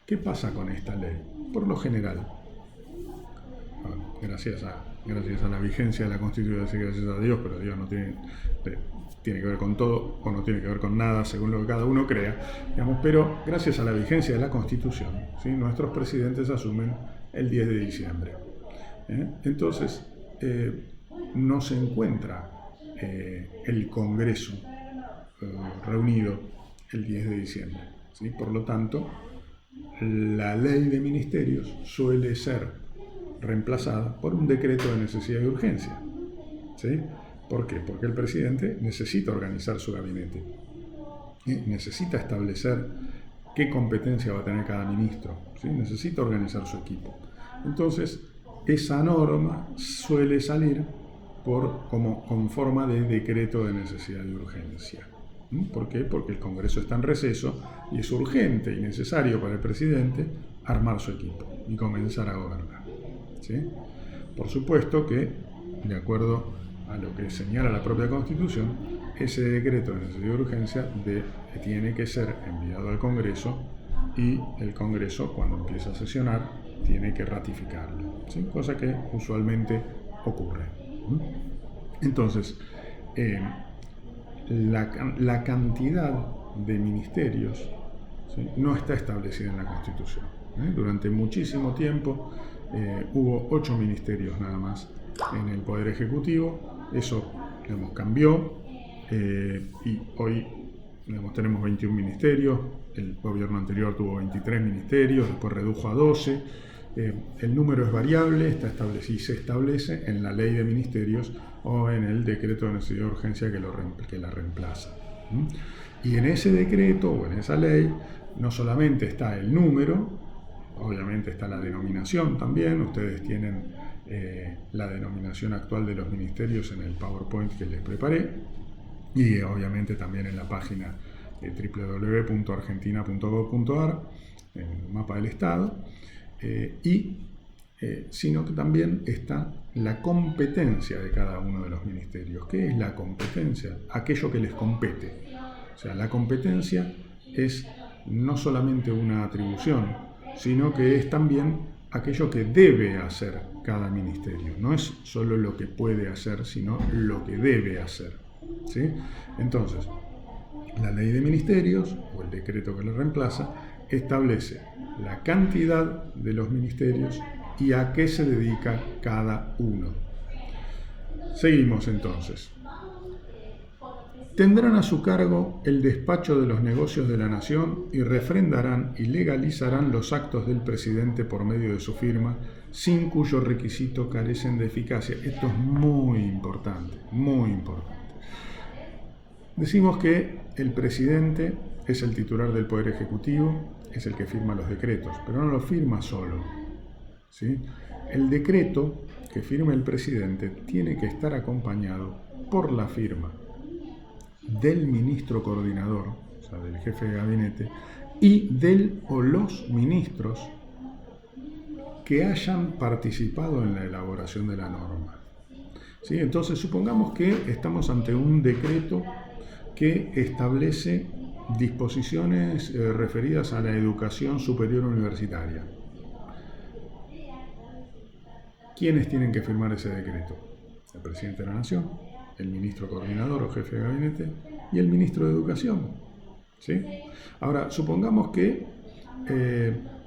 ¿Qué pasa con esta ley? Por lo general, gracias a la vigencia de la Constitución, gracias a Dios, pero Dios no tiene que ver con todo o no tiene que ver con nada, según lo que cada uno crea, digamos, pero gracias a la vigencia de la Constitución, ¿sí? Nuestros presidentes asumen el 10 de diciembre. Entonces, no se encuentra el Congreso reunido el 10 de diciembre, ¿sí? Por lo tanto, la ley de ministerios suele ser reemplazada por un decreto de necesidad y urgencia, ¿sí? ¿Por qué? Porque el presidente necesita organizar su gabinete, necesita establecer qué competencia va a tener cada ministro, ¿sí? Necesita organizar su equipo. Entonces, esa norma suele salir con forma de decreto de necesidad y urgencia. ¿Por qué? Porque el Congreso está en receso y es urgente y necesario para el presidente armar su equipo y comenzar a gobernar, ¿sí? Por supuesto que, de acuerdo a lo que señala la propia Constitución, ese decreto de necesidad de urgencia tiene que ser enviado al Congreso y el Congreso, cuando empieza a sesionar, tiene que ratificarlo, ¿sí? Cosa que usualmente ocurre. Entonces, la cantidad de ministerios, ¿sí?, no está establecida en la Constitución. Durante muchísimo tiempo hubo 8 ministerios nada más en el Poder Ejecutivo. Eso, digamos, cambió y hoy, digamos, tenemos 21 ministerios. El gobierno anterior tuvo 23 ministerios, después redujo a 12. El número es variable, está establecido y se establece en la ley de ministerios o en el decreto de necesidad de urgencia que la reemplaza. Y en ese decreto o en esa ley no solamente está el número, obviamente está la denominación también. Ustedes tienen la denominación actual de los ministerios en el PowerPoint que les preparé, y obviamente también en la página www.argentina.gov.ar, en el mapa del Estado, sino que también está la competencia de cada uno de los ministerios. ¿Qué es la competencia? Aquello que les compete. O sea, la competencia es no solamente una atribución, sino que es también aquello que debe hacer cada ministerio. No es solo lo que puede hacer, sino lo que debe hacer, ¿sí? Entonces, la ley de ministerios, o el decreto que lo reemplaza, establece la cantidad de los ministerios y a qué se dedica cada uno. Seguimos entonces. Tendrán a su cargo el despacho de los negocios de la nación y refrendarán y legalizarán los actos del presidente por medio de su firma, sin cuyo requisito carecen de eficacia. Esto es muy importante, muy importante. Decimos que el presidente es el titular del Poder Ejecutivo, es el que firma los decretos, pero no los firma solo, ¿sí? El decreto que firma el presidente tiene que estar acompañado por la firma del ministro coordinador, o sea, del jefe de gabinete, y del o los ministros que hayan participado en la elaboración de la norma, ¿sí? Entonces, supongamos que estamos ante un decreto que establece disposiciones referidas a la educación superior universitaria. ¿Quiénes tienen que firmar ese decreto? El presidente de la Nación, el ministro coordinador o jefe de gabinete y el ministro de Educación, ¿sí? Ahora, supongamos que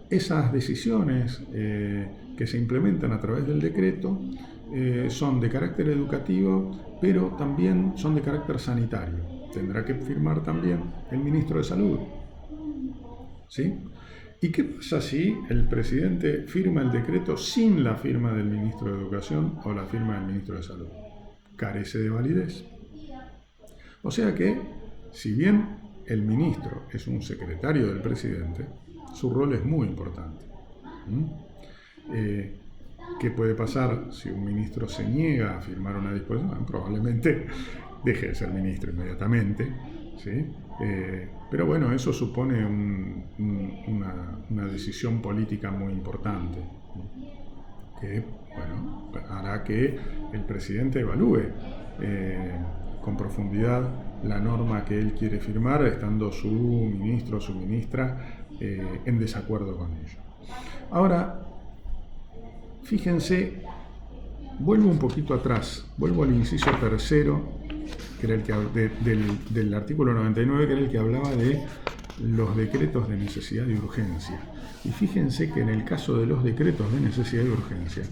esas decisiones que se implementan a través del decreto son de carácter educativo, pero también son de carácter sanitario. Tendrá que firmar también el ministro de Salud, ¿sí? ¿Y qué pasa si el presidente firma el decreto sin la firma del ministro de Educación o la firma del ministro de Salud? Carece de validez. O sea que, si bien el ministro es un secretario del presidente, su rol es muy importante. ¿Qué puede pasar si un ministro se niega a firmar una disposición? Probablemente deje de ser ministro inmediatamente, ¿sí? Pero bueno, eso supone una decisión política muy importante, que, bueno, hará que el presidente evalúe con profundidad la norma que él quiere firmar, estando su ministro o su ministra en desacuerdo con ello. Ahora, fíjense, vuelvo un poquito atrás, vuelvo al inciso tercero, que era el que, del artículo 99, que era el que hablaba de los decretos de necesidad y urgencia. Y fíjense que en el caso de los decretos de necesidad y urgencia,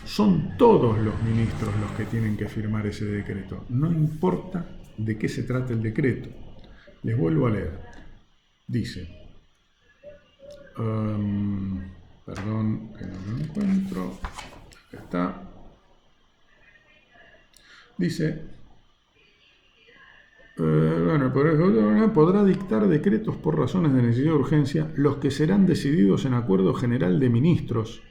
son todos los ministros los que tienen que firmar ese decreto, no importa de qué se trate el decreto. Les vuelvo a leer. Dice, perdón que no lo encuentro, acá está. Dice, el Poder Ejecutivo podrá dictar decretos por razones de necesidad y urgencia, los que serán decididos en acuerdo general de ministros,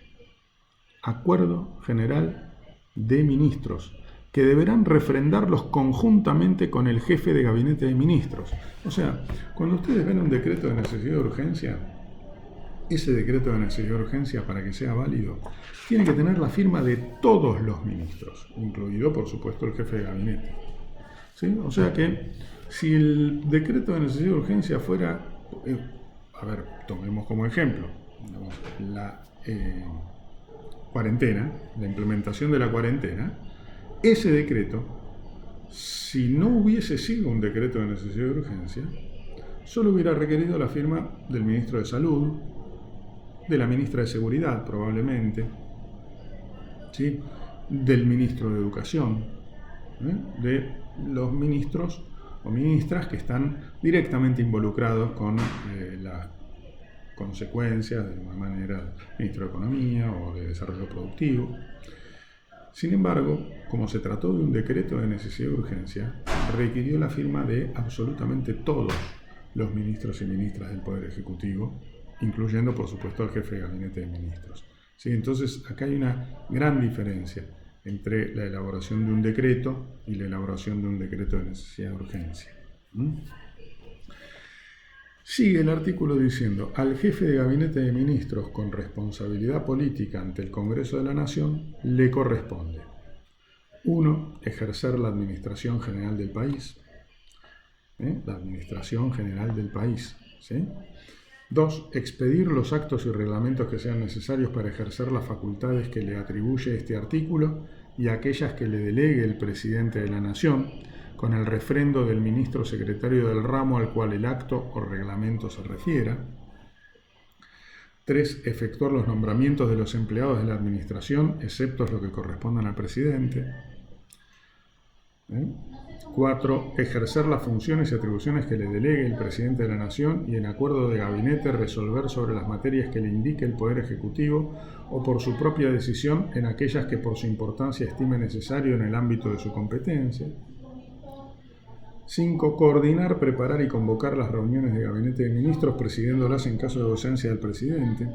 que deberán refrendarlos conjuntamente con el jefe de gabinete de ministros. O sea, cuando ustedes ven un decreto de necesidad y urgencia, ese decreto de necesidad de urgencia, para que sea válido, tiene que tener la firma de todos los ministros, incluido, por supuesto, el jefe de gabinete. ¿Sí? O sea que, si el decreto de necesidad de urgencia fuera, a ver, tomemos como ejemplo, la cuarentena, la implementación de la cuarentena, ese decreto, si no hubiese sido un decreto de necesidad de urgencia, solo hubiera requerido la firma del ministro de Salud, de la ministra de Seguridad probablemente, ¿sí?, del ministro de Educación, de los ministros o ministras que están directamente involucrados con las consecuencias, de alguna manera, del ministro de Economía o de Desarrollo Productivo. Sin embargo, como se trató de un decreto de necesidad de urgencia, requirió la firma de absolutamente todos los ministros y ministras del Poder Ejecutivo, incluyendo, por supuesto, al jefe de gabinete de ministros. ¿Sí? Entonces, acá hay una gran diferencia entre la elaboración de un decreto y la elaboración de un decreto de necesidad de urgencia. Sigue el artículo diciendo: al jefe de gabinete de ministros con responsabilidad política ante el Congreso de la Nación le corresponde: 1. Ejercer la administración general del país. La administración general del país. ¿Sí? 2. Expedir los actos y reglamentos que sean necesarios para ejercer las facultades que le atribuye este artículo y aquellas que le delegue el presidente de la Nación, con el refrendo del ministro secretario del ramo al cual el acto o reglamento se refiera. 3. Efectuar los nombramientos de los empleados de la administración, excepto los que correspondan al presidente. 4. Ejercer las funciones y atribuciones que le delegue el presidente de la Nación y en acuerdo de gabinete resolver sobre las materias que le indique el Poder Ejecutivo o por su propia decisión en aquellas que por su importancia estime necesario en el ámbito de su competencia. 5. Coordinar, preparar y convocar las reuniones de gabinete de ministros, presidiéndolas en caso de ausencia del presidente.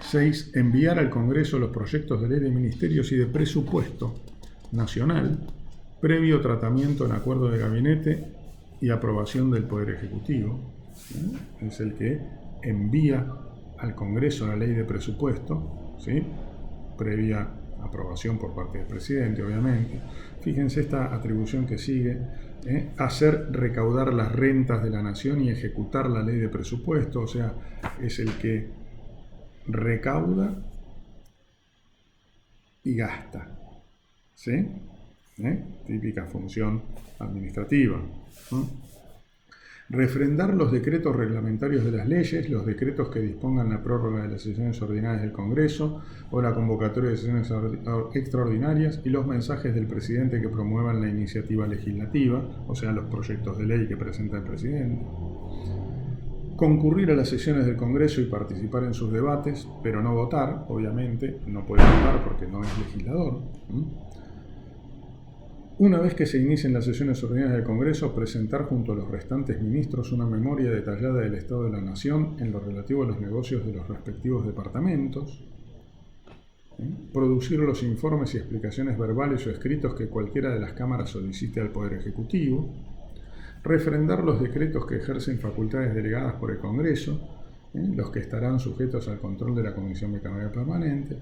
6. Enviar al Congreso los proyectos de ley de ministerios y de presupuesto nacional, previo tratamiento en acuerdo de gabinete y aprobación del Poder Ejecutivo. Es el que envía al Congreso la ley de presupuesto, ¿sí?, previa aprobación por parte del presidente, obviamente. Fíjense esta atribución que sigue: hacer recaudar las rentas de la nación y ejecutar la ley de presupuesto. O sea, es el que recauda y gasta. ¿Sí? Típica función administrativa. Refrendar los decretos reglamentarios de las leyes, los decretos que dispongan la prórroga de las sesiones ordinarias del Congreso o la convocatoria de sesiones extraordinarias y los mensajes del presidente que promuevan la iniciativa legislativa, o sea, los proyectos de ley que presenta el presidente. Concurrir a las sesiones del Congreso y participar en sus debates, pero no votar, obviamente, no puede votar porque no es legislador. Una vez que se inicien las sesiones ordinarias del Congreso, presentar junto a los restantes ministros una memoria detallada del Estado de la Nación en lo relativo a los negocios de los respectivos departamentos. Producir los informes y explicaciones verbales o escritos que cualquiera de las cámaras solicite al Poder Ejecutivo. Refrendar los decretos que ejercen facultades delegadas por el Congreso, los que estarán sujetos al control de la Comisión Bicameral Permanente.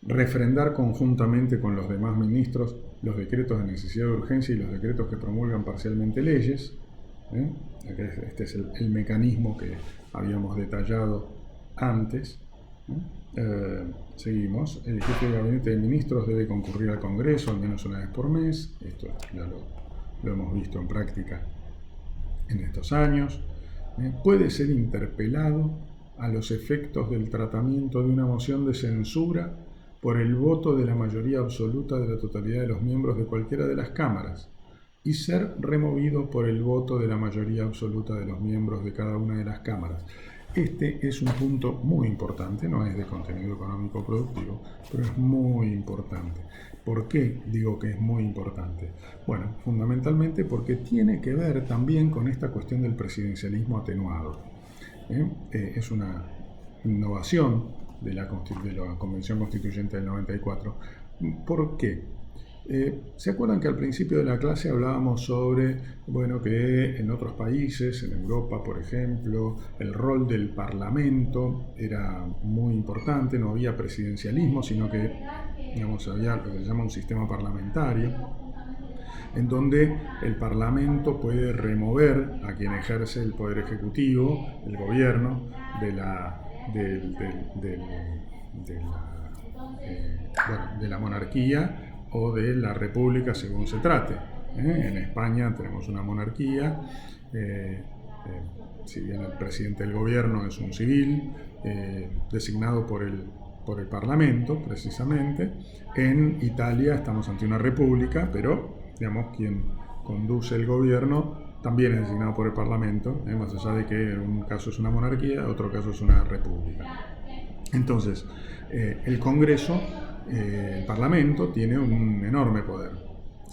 Refrendar conjuntamente con los demás ministros los decretos de necesidad de urgencia y los decretos que promulgan parcialmente leyes. Este es el mecanismo que habíamos detallado antes. Seguimos. El jefe de gabinete de ministros debe concurrir al Congreso al menos una vez por mes. Esto ya lo hemos visto en práctica en estos años. Puede ser interpelado a los efectos del tratamiento de una moción de censura por el voto de la mayoría absoluta de la totalidad de los miembros de cualquiera de las cámaras y ser removido por el voto de la mayoría absoluta de los miembros de cada una de las cámaras. Este es un punto muy importante, no es de contenido económico productivo, pero es muy importante. ¿Por qué digo que es muy importante? Bueno, fundamentalmente porque tiene que ver también con esta cuestión del presidencialismo atenuado. Es una innovación de la Convención Constituyente del 94. ¿Por qué? ¿Se acuerdan que al principio de la clase hablábamos sobre, bueno, que en otros países, en Europa por ejemplo, el rol del Parlamento era muy importante, no había presidencialismo, sino que, digamos, había lo que se llama un sistema parlamentario, en donde el Parlamento puede remover a quien ejerce el poder ejecutivo, el gobierno, de la, de la monarquía o de la república según se trate. En España tenemos una monarquía, si bien el presidente del gobierno es un civil, designado por el Parlamento, precisamente. En Italia estamos ante una república, pero, digamos, quien conduce el gobierno también es designado por el Parlamento, más allá de que en un caso es una monarquía, en otro caso es una república. Entonces, el Congreso, el Parlamento, tiene un enorme poder,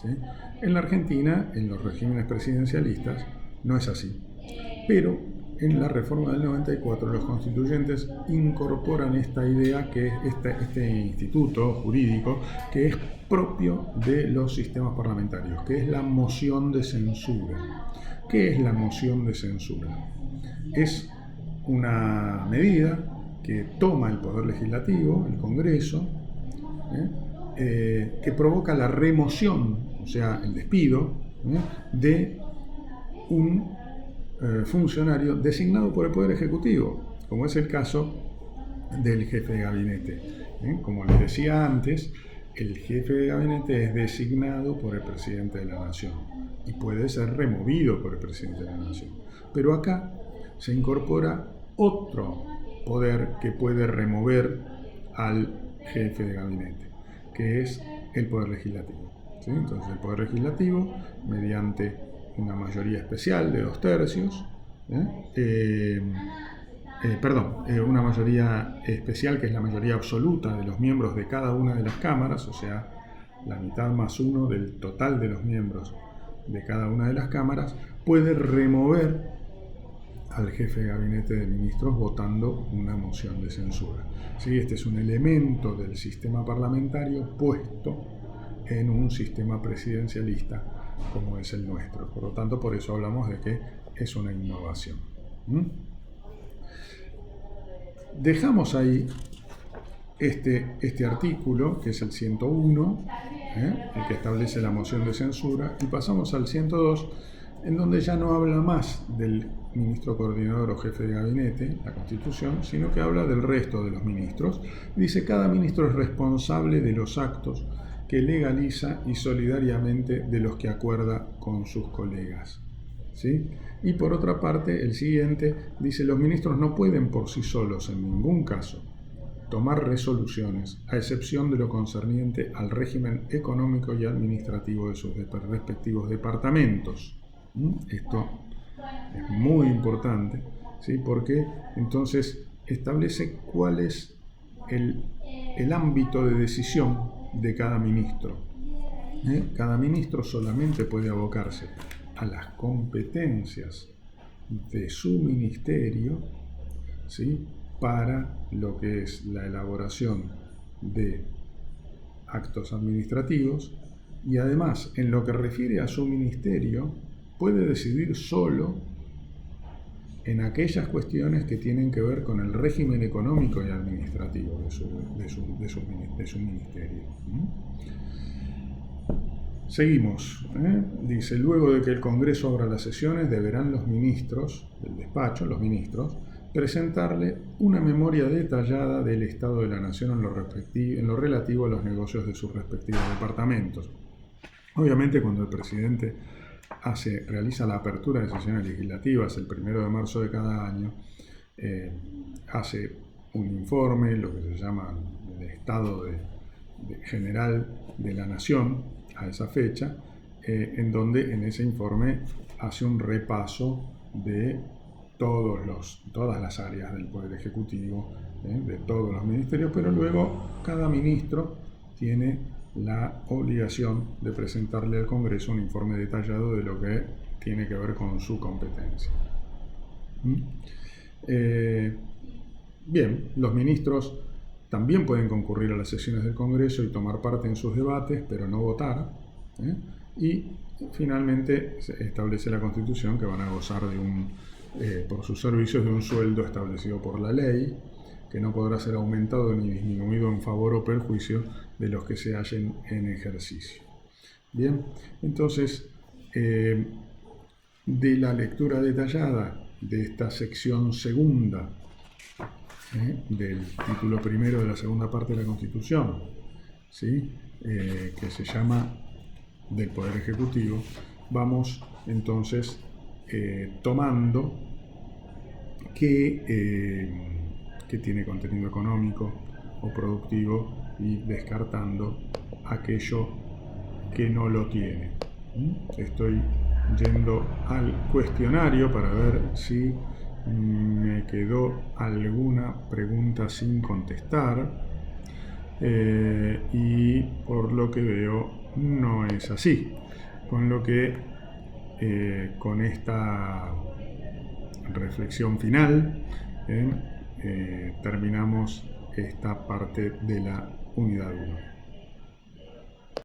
¿sí? En la Argentina, en los regímenes presidencialistas, no es así. Pero en la reforma del 94 los constituyentes incorporan esta idea, que es este instituto jurídico que es propio de los sistemas parlamentarios, que es la moción de censura. ¿Qué es la moción de censura? Es una medida que toma el Poder Legislativo, el Congreso, que provoca la remoción, o sea, el despido, de un funcionario designado por el Poder Ejecutivo, como es el caso del jefe de gabinete. Como les decía antes, el jefe de gabinete es designado por el presidente de la Nación y puede ser removido por el presidente de la Nación. Pero acá se incorpora otro poder que puede remover al jefe de gabinete, que es el Poder Legislativo. ¿Sí? Entonces el Poder Legislativo, mediante una mayoría especial de 2/3, una mayoría especial que es la mayoría absoluta de los miembros de cada una de las cámaras, o sea, la mitad más uno del total de los miembros de cada una de las cámaras, puede remover al jefe de gabinete de ministros votando una moción de censura. ¿Sí? Este es un elemento del sistema parlamentario puesto en un sistema presidencialista como es el nuestro. Por lo tanto, por eso hablamos de que es una innovación. Dejamos ahí este artículo, que es el 101, el que establece la moción de censura, y pasamos al 102, en donde ya no habla más del ministro coordinador o jefe de gabinete, la Constitución, sino que habla del resto de los ministros. Dice: cada ministro es responsable de los actos que legaliza y solidariamente de los que acuerda con sus colegas. ¿Sí? Y por otra parte, el siguiente dice: los ministros no pueden por sí solos, en ningún caso, tomar resoluciones, a excepción de lo concerniente al régimen económico y administrativo de sus respectivos departamentos. Esto es muy importante, ¿sí? Porque entonces establece cuál es el ámbito de decisión de cada ministro. Cada ministro solamente puede abocarse a las competencias de su ministerio, ¿sí? Para lo que es la elaboración de actos administrativos, y además, en lo que refiere a su ministerio, puede decidir solo en aquellas cuestiones que tienen que ver con el régimen económico y administrativo de su ministerio. Seguimos. Dice: luego de que el Congreso abra las sesiones, deberán los ministros del despacho, presentarle una memoria detallada del estado de la nación en lo relativo a los negocios de sus respectivos departamentos. Obviamente, cuando el presidente realiza la apertura de sesiones legislativas el 1 de marzo de cada año, hace un informe, lo que se llama el estado general de la nación a esa fecha, en donde en ese informe hace un repaso de todas las áreas del Poder Ejecutivo, de todos los ministerios, pero luego cada ministro tiene la obligación de presentarle al Congreso un informe detallado de lo que tiene que ver con su competencia. Bien, los ministros también pueden concurrir a las sesiones del Congreso y tomar parte en sus debates, pero no votar. Y finalmente se establece la Constitución que van a gozar por sus servicios de un sueldo establecido por la ley, que no podrá ser aumentado ni disminuido en favor o perjuicio de los que se hallen en ejercicio. Bien, entonces, de la lectura detallada de esta sección segunda del título primero de la segunda parte de la Constitución, ¿sí? Que se llama del Poder Ejecutivo, vamos entonces tomando que tiene contenido económico o productivo y descartando aquello que no lo tiene. Estoy yendo al cuestionario para ver si me quedó alguna pregunta sin contestar, y por lo que veo no es así, con lo que con esta reflexión final terminamos esta parte de la unidad 1.